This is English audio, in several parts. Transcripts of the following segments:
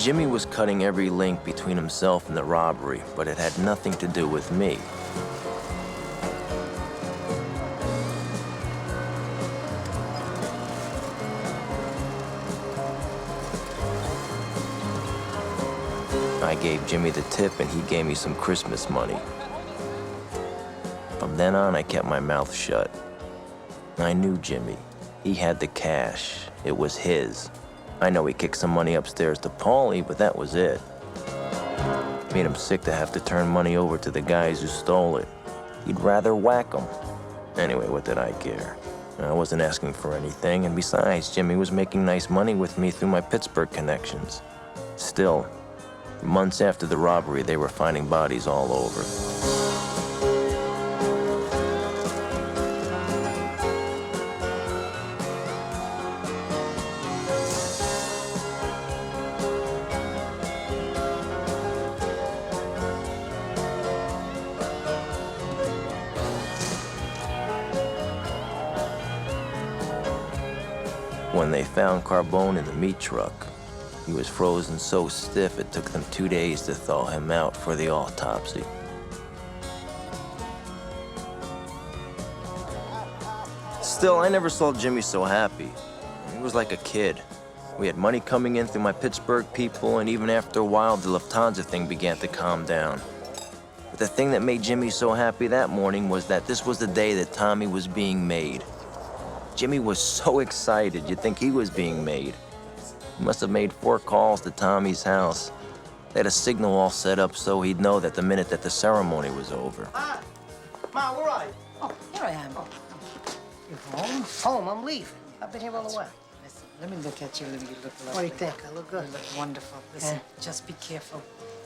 Jimmy was cutting every link between himself and the robbery, but it had nothing to do with me. I gave Jimmy the tip and he gave me some Christmas money. From then on, I kept my mouth shut. I knew Jimmy. He had the cash. It was his. I know he kicked some money upstairs to Paulie, but that was it. Made him sick to have to turn money over to the guys who stole it. He'd rather whack them. Anyway, what did I care? I wasn't asking for anything, and besides, Jimmy was making nice money with me through my Pittsburgh connections. Still, months after the robbery, they were finding bodies all over. When they found Carbone in the meat truck, he was frozen so stiff it took them 2 days to thaw him out for the autopsy. Still, I never saw Jimmy so happy. He was like a kid. We had money coming in through my Pittsburgh people, and even after a while, the Lufthansa thing began to calm down. But the thing that made Jimmy so happy that morning was that this was the day that Tommy was being made. Jimmy was so excited, you'd think he was being made. He must have made 4 calls to Tommy's house. They had a signal all set up so he'd know that the minute that the ceremony was over. Ma, where are you? Oh, here I am. You home? Home, I'm leaving. I've been here all the while. Listen, let me look at you. Let me look lovely. What do you think? I look good? You look wonderful. Listen, just be careful.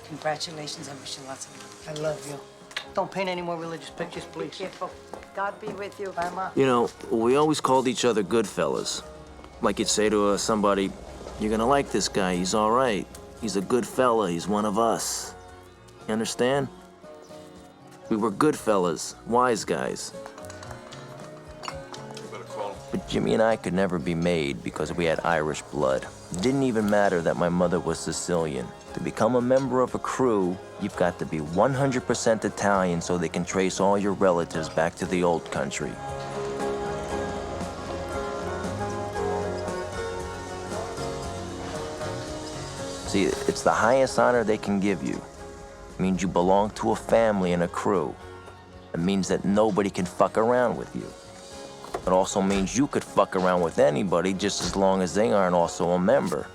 Congratulations. I wish you lots of luck. I love you. Don't paint any more religious pictures, please. Be careful. God be with you. Bye, Ma. You know, we always called each other Goodfellas. Like you'd say to somebody, "You're gonna like this guy, he's all right. He's a good fella, he's one of us." You understand? We were Goodfellas, wise guys. But Jimmy and I could never be made because we had Irish blood. It didn't even matter that my mother was Sicilian. To become a member of a crew, you've got to be 100% Italian so they can trace all your relatives back to the old country. See, it's the highest honor they can give you. It means you belong to a family and a crew. It means that nobody can fuck around with you. It also means you could fuck around with anybody just as long as they aren't also a member.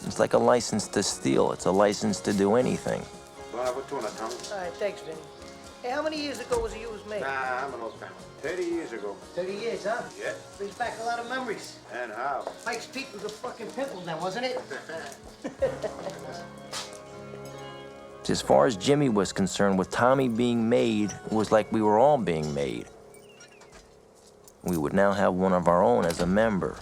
It's like a license to steal. It's a license to do anything. All right, thanks, Vinny. Hey, how many years ago was it you was made? Nah, I'm an old family. 30 years ago. 30 years, huh? Yeah. Brings back a lot of memories. And how? Mike's Peak was a fucking pimple then, wasn't it? As far as Jimmy was concerned, with Tommy being made, it was like we were all being made. We would now have one of our own as a member.